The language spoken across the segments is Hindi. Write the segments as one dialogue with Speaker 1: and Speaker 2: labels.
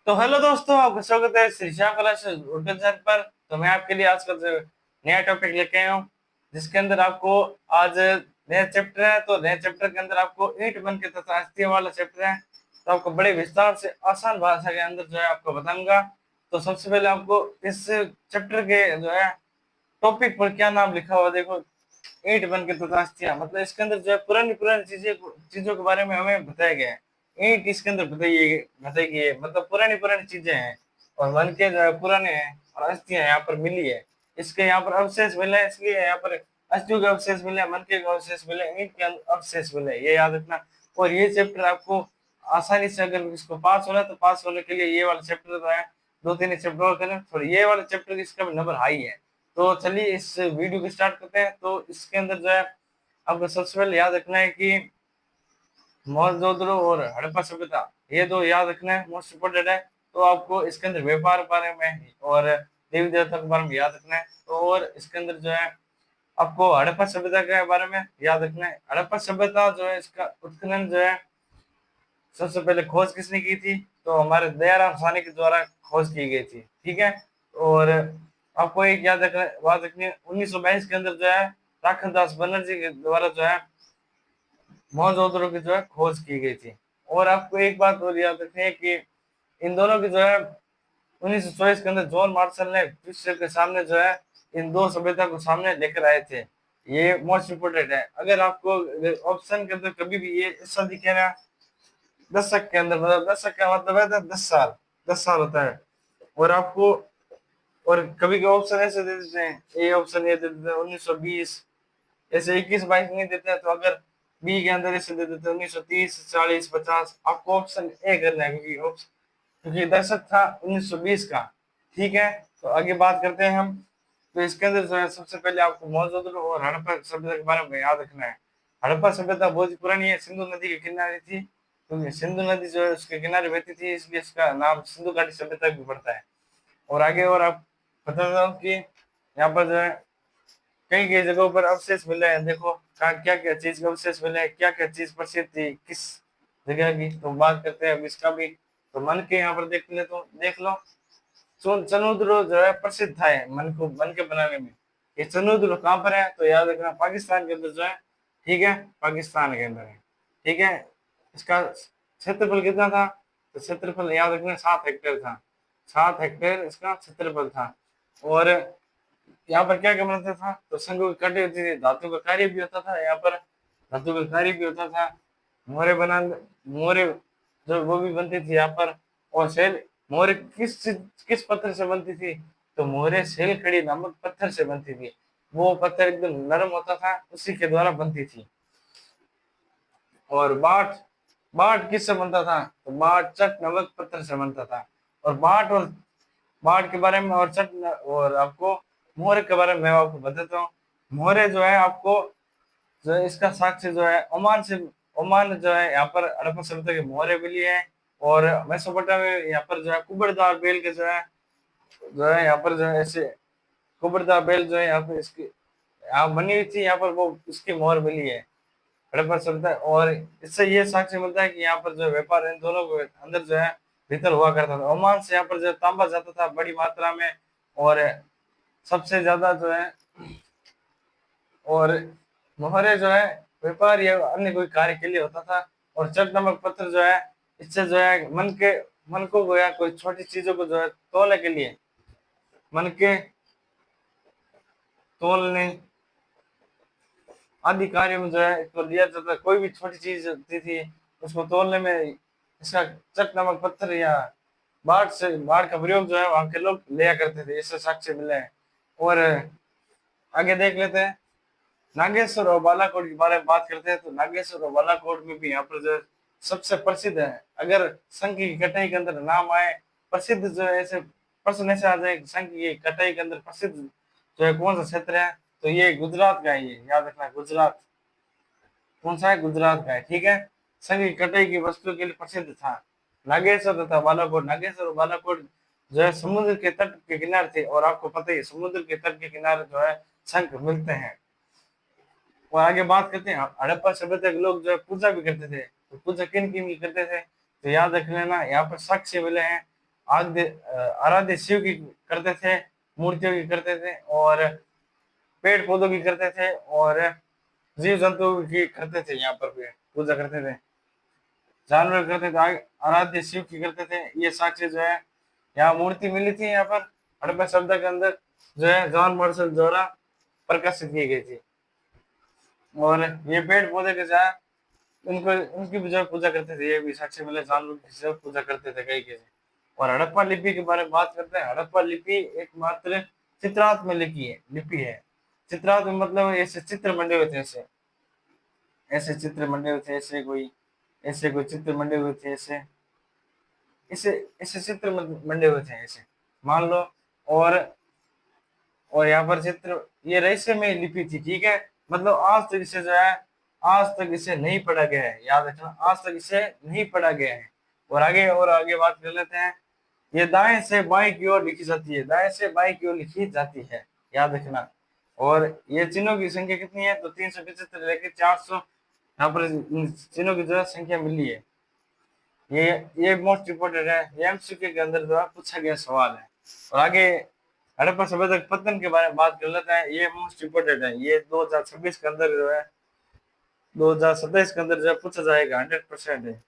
Speaker 1: तो हेलो दोस्तों, आपका स्वागत है श्री श्याम कला उर्दू चैनल पर। तो मैं आपके लिए आज का जो नया टॉपिक लेके आया हूँ, जिसके अंदर आपको आज नया चैप्टर है। तो नए चैप्टर के अंदर आपको ईंट बन के तथा अस्थि वाला चैप्टर है। तो आपको बड़े विस्तार से आसान भाषा के अंदर जो है आपको बताऊंगा। तो सबसे पहले आपको इस चैप्टर के जो है टॉपिक पर क्या नाम लिखा हुआ देखो, ईंट बन के तथा अस्थियां। मतलब इसके अंदर जो है पुरानी पुरानी चीजों के बारे में हमें बताया गया है। ईंट इसके अंदर बताइए बताई है, मतलब पुरानी पुरानी चीजें हैं और मन के जो है पुराने हैं, और अस्थियां यहाँ पर मिली है। इसके यहाँ पर अवशेष मिले हैं, इसलिए यहाँ पर अस्थियों के अवशेष मिले, मन के अवशेष मिले, ईंट के अवशेष मिले, ये याद रखना। और ये चैप्टर आपको आसानी से, अगर इसको पास होना है तो पास होने के लिए ये वाला चैप्टर जो है दो तीन चैप्टर और करें, थोड़ी ये वाला चैप्टर इसका नंबर हाई है। तो चलिए इस वीडियो को स्टार्ट करते हैं। तो इसके अंदर जो है आपको सबसे पहले याद रखना है कि मोहनजोदड़ो और हड़प्पा सभ्यता, ये दो याद रखना है, मोस्ट इम्पोर्टेंट है। तो आपको इसके अंदर व्यापार के बारे में और देवी देवता के बारे में याद रखना है। तो और इसके अंदर जो है आपको हड़प्पा सभ्यता के बारे में याद रखना है। हड़प्पा सभ्यता जो है इसका उत्खनन जो है सबसे पहले खोज किसने की थी, तो हमारे दयाराम साहनी के द्वारा खोज की गई थी। ठीक है। और आपको एक याद रखना बात रखनी है, 1922 के अंदर जो है राखनदास बनर्जी के द्वारा जो है मोहनजोदड़ो की जो है खोज की गई थी। और आपको एक बात और याद रखनी है कि इन दोनों की जो है 1924 के अंदर जॉन मार्शल ने विश्व के सामने जो है इन दो सभ्यता को सामने लेकर आए थे। ये मोस्ट इम्पोर्टेंट है। अगर आपको ऑप्शन के अंदर कभी भी ये ऐसा दिखे ना, दशक के अंदर, मतलब दशक का मतलब है 10 साल, 10 साल होता है। और आपको और कभी के ऑप्शन ऐसे दे देते हैं, ए ऑप्शन ये दे देते हैं 1920, ऐसे 21-22 नहीं देते हैं। तो अगर बी के अंदर ऐसे दे देते हैं 1930, 40, 50, आपको ऑप्शन ए करना है, क्योंकि ऑप्शन क्योंकि दशक था 1920 का। ठीक है। तो आगे बात करते हैं हम। तो इसके अंदर जो है सबसे पहले आपको मोहनजोदड़ो और हड़प्पा सभ्यता के बारे में याद रखना है। हड़प्पा सभ्यता बहुत ही पुरानी है, सिंधु नदी के किनारे थी। तो सिंधु नदी जो है उसके किनारे बहती थी, इसलिए इसका नाम सिंधु घाटी सभ्यता भी पड़ता है। और आगे और आप बता दो कि यहाँ पर जो है कई कई जगहों पर अवशेष मिले हैं। देखो क्या क्या चीज के अवशेष मिले हैं, क्या क्या चीज प्रसिद्ध थी किस जगह की। तो बात करते हैं अब इसका भी। तो मन के यहाँ पर देख ले, तो देख लो, चनुद्रो जो है प्रसिद्ध था मन के बनाने में। ये चनुद्रो कहाँ पर है, तो याद रखना पाकिस्तान के अंदर जो है। ठीक है, पाकिस्तान के अंदर है। ठीक है। इसका क्षेत्रफल कितना था, तो क्षेत्रफल याद रखना 7 हेक्टेयर था। 7 हेक्टेयर इसका क्षेत्रफल था। और यहाँ पर क्या क्या बनता था, तो संगों की कटी होती थी, धातु का कार्य भी होता था यहाँ पर, धातु का कार्य भी होता था। मोहरे बना मोहरे जो वो भी बनती थी यहाँ पर। और सेल मोहरे किस पत्थर से बनती थी, तो मोहरे सेल खड़ी नामक पत्थर से बनती थी। वो पत्थर एकदम नरम होता था, उसी के द्वारा बनती थी। और बाट बाट किससे बनता था, तो बाट चट नामक पत्थर से बनता था। और बाट के बारे में और चट और आपको मोहरे के बारे में मैं आपको बताता हूँ। मोहरे जो है आपको जो है इसका साक्ष्य जो है ओमान से, ओमान जो है यहाँ पर हड़प्पा सभ्यता के मोहरे मिली है। और मेसोपोटामिया में यहाँ पर जो है कुबड़दार बेल के जो है यहाँ पर जो है ऐसे कुबड़दार बेल जो है यहाँ पर इसकी यहाँ बनी हुई थी, यहाँ पर वो इसकी मोहर मिली है हड़प्पा सभ्यता। और इससे ये साक्ष्य मिलता है कि यहाँ पर जो व्यापार इन दोनों के अंदर जो है भीतर हुआ करता था। ओमान से यहाँ पर जो तांबा जाता था बड़ी मात्रा में। और सबसे ज्यादा जो है, और मोहरे जो है व्यापार या अन्य कोई कार्य के लिए होता था। और चट नमक पत्थर जो है इससे जो है मन को या कोई छोटी चीजों को जो है तोलने के लिए, मन के तोलने आदि कार्य में जो है इसको लिया जाता है। कोई भी छोटी चीज होती थी उसको तोलने में इसका चट नमक पत्थर या बाढ़ का प्रयोग जो है वहां के लोग लिया करते थे, इससे साक्ष्य मिले हैं। और आगे देख लेते हैं, नागेश्वर और बालाकोट के बारे में बात करते हैं। तो नागेश्वर और बालाकोट में भी यहाँ पर जो है सबसे प्रसिद्ध है। अगर संघ की कटाई के अंदर नाम आए प्रसिद्ध, जो है ऐसे प्रश्न ऐसे आ जाए संघ की कटाई के अंदर प्रसिद्ध जो है कौन सा क्षेत्र है, तो ये गुजरात का है। ये याद रखना, गुजरात कौन सा है, गुजरात का है। ठीक है। संघ की कटाई की वस्तु के लिए प्रसिद्ध था नागेश्वर तथा बालाकोट। नागेश्वर और बालाकोट जो है समुद्र के तट के किनारे थे, और आपको पता ही है समुद्र के तट के किनारे जो है शंख मिलते हैं। और आगे बात करते हैं, हड़प्पा सभ्यता के लोग जो है पूजा भी करते थे। तो पूजा किन किन की करते थे, तो याद रख लेना यहाँ पर साक्ष्य मिले हैं आराध्य शिव की करते थे, मूर्तियों की करते थे, और पेड़ पौधों की करते थे, और जीव जंतु की करते थे, यहाँ पर भी पूजा करते थे, जानवर करते थे, आराध्य शिव की करते थे। ये साक्ष्य जो है यहाँ मूर्ति मिली थी, यहाँ पर हड़प्पा शब्द के अंदर जो है जॉन मार्शल द्वारा प्रकाशित की गई थी। और ये पेड़ पौधे के जो है उनको उनकी भी जो है पूजा करते थे, ये भी साक्ष्य मिले, जानवर की सब पूजा करते थे कई के। और हड़प्पा लिपि के बारे में बात करते हैं। हड़प्पा लिपि एकमात्र चित्रात्मक लिपि है। चित्रात्मक मतलब ऐसे चित्र बने हुए थे, ऐसे ऐसे चित्र बने हुए थे, ऐसे कोई चित्र बने हुए थे, ऐसे ऐसे ऐसे चित्र बने हुए थे, ऐसे मान लो। और यहाँ पर चित्र ये रहस्यमय लिपि थी, ठीक है। मतलब आज तक इसे जो है, आज तक इसे नहीं पढ़ा गया है, याद रखना, आज तक इसे नहीं पढ़ा गया है। और आगे बात कर लेते हैं। ये दाएं से बाएं की ओर लिखी जाती है, दाएं से बाएं की ओर लिखी जाती है, याद रखना। और ये चिन्हों की संख्या कितनी है, तो 375 लेकर 400 यहाँ पर चिन्हों की जो है संख्या मिली है। ये मोस्ट इम्पोर्टेंट है, ये एमसीक्यू के अंदर जो है पूछा गया सवाल है। और आगे हड़प्पा सभ्यता के पतन के बारे में बात कर लेते हैं। ये मोस्ट इम्पोर्टेंट है, ये 2026 के अंदर जो है, 2027 के अंदर जो है पूछा जाएगा, 100% है।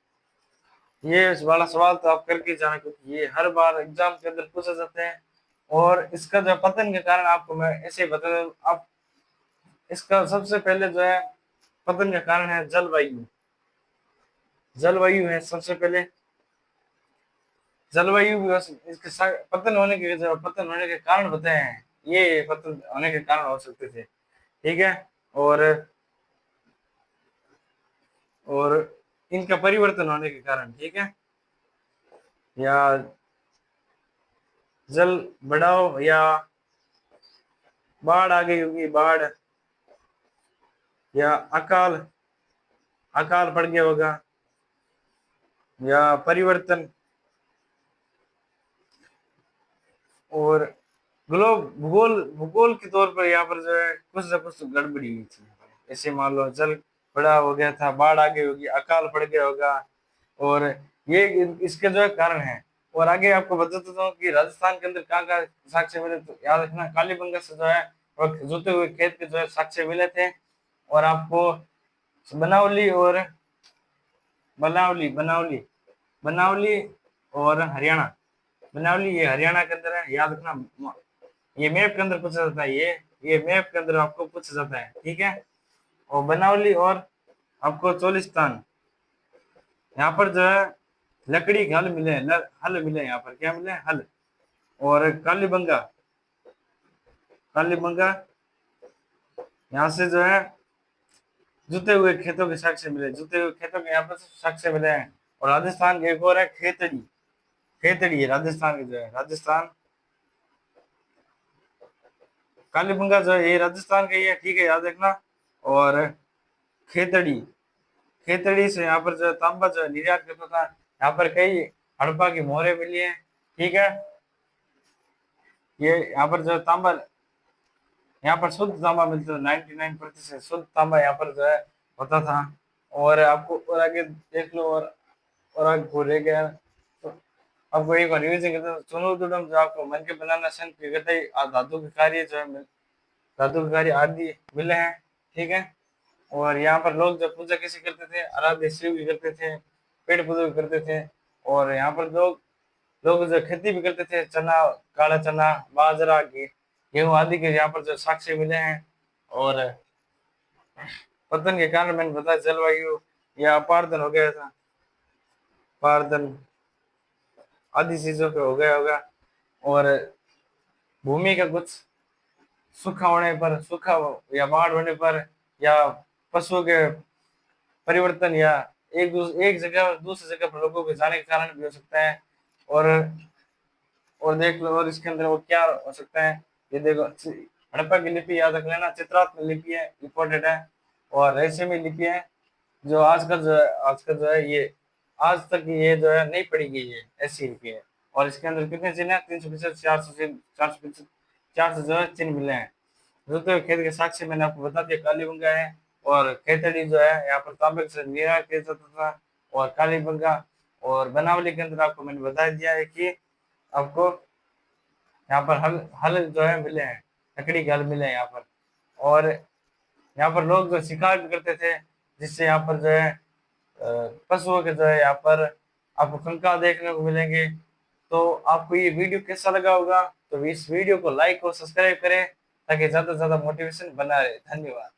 Speaker 1: ये वाला सवाल तो आप करके जाना, क्योंकि ये हर बार एग्जाम के अंदर पूछे जाते हैं। और इसका जो पतन के कारण आपको मैं ऐसे ही बता दूं, आप इसका सबसे पहले जो है पतन का कारण है जलवायु। जलवायु है सबसे पहले, जलवायु इसके पतन होने के कारण बताए हैं, ये पतन होने के कारण हो सकते थे, ठीक है। और इनका परिवर्तन होने के कारण, ठीक है, या जल बढ़ाव, या बाढ़ आ गई होगी, बाढ़, या अकाल अकाल पड़ गया होगा, या परिवर्तन, और भूगोल भूगोल के तौर पर यहाँ पर जो है कुछ न कुछ गड़बड़ी हुई थी। ऐसे मान लो जल बड़ा हो गया था, बाढ़ आ गई होगी, अकाल पड़ गया होगा, और ये इसके जो है कारण है। और आगे आपको बता देता हूँ कि राजस्थान के अंदर कहाँ कहाँ साक्ष्य मिले, तो याद रखना कालीबंगा से जो है और जुते हुए खेत के जो है साक्ष्य मिले थे। और आपको बनावली और बनावली बनावली बनावली और हरियाणा, बनावली ये हरियाणा के अंदर है, याद रखना। ये मैप के अंदर पूछा जाता है, ये मैप के अंदर आपको पूछा जाता है, ठीक है। और बनावली और आपको चोलिस्तान, यहाँ पर जो है लकड़ी के हल मिले, हल मिले, यहाँ पर क्या मिले, हल। और कालीबंगा, कालीबंगा यहाँ से जो है जुते हुए खेतों के साक्ष्य मिले, जुते हुए खेतों के यहाँ पर साक्ष्य मिले हैं। और राजस्थान के एक और है खेतड़ी, खेतड़ी है राजस्थान की जो है, राजस्थान कालीबंगा जो है ये राजस्थान का ही है, ठीक है, याद रखना। और खेतड़ी, खेतड़ी से यहाँ पर जो तांबा जो निर्यात करता था, यहाँ पर कई हड़प्पा की मोहरें मिली हैं, ठीक है। ये यहाँ पर जो तांबा, यहाँ पर शुद्ध तांबा मिलता है, 99% शुद्ध तांबा यहाँ पर जो है होता था। और आपको और आगे देख लो, और आगे को रह गया तो आपको एक बार रिविजन करते हैं। चुनुदुडम जो आपको मन के बनाना सन की गतई धातु के कार्य जो है, धातु के कार्य आदि मिले हैं, ठीक है। और यहाँ पर लोग जब पूजा कैसे करते थे, आराध्य शिव की करते थे, पेड़ पौधे भी करते थे। और यहाँ पर लोग लोग जो खेती भी करते थे, चना, काला चना, बाजरा, गेहूं आदि के यहाँ पर जो साक्ष्य मिले हैं। और पतन के कारण मैंने बताया जलवायु या अपार्दन हो गया था, अपार्दन आदि चीजों पे हो गया होगा। और भूमि का कुछ सूखा होने पर, सूखा या बाढ़ होने पर, या पशुओं के परिवर्तन, या एक जगह दूसरी जगह पर लोगों के जाने के कारण भी हो सकता है। और देख लो, और इसके अंदर वो क्या हो सकता है, ये देखो, हड़प्पा की लिपि याद रख लेना, चित्रात्मक लिपि है, इंपॉर्टेंट है। और रहस्यमय लिपि है, जो आजकल जो है ये आज तक ये जो है नहीं पढ़ी गई है, ऐसी लिपि है। और इसके अंदर कितने चिन्ह है, 350, 400 चिन्ह, 450, 400 जो है चिन्ह मिले हैं। रुद्र खेत के साक्ष्य मैंने आपको बता दिया, कालीबंगा है। और खेतड़ी जो है यहाँ पर तांबे से निर्यात किया जाता था। और कालीबंगा और बनावली के अंदर आपको मैंने बता दिया है कि आपको यहाँ पर हल हल जो है मिले हैं, लकड़ी के हल मिले हैं यहाँ पर। और यहाँ पर लोग जो शिकार भी करते थे, जिससे यहाँ पर जो है पशुओं के जो है यहाँ पर आपको कंकाल देखने को मिलेंगे। तो आपको ये वीडियो कैसा लगा होगा, तो इस वीडियो को लाइक और सब्सक्राइब करें ताकि ज़्यादा से ज़्यादा मोटिवेशन बना रहे। धन्यवाद।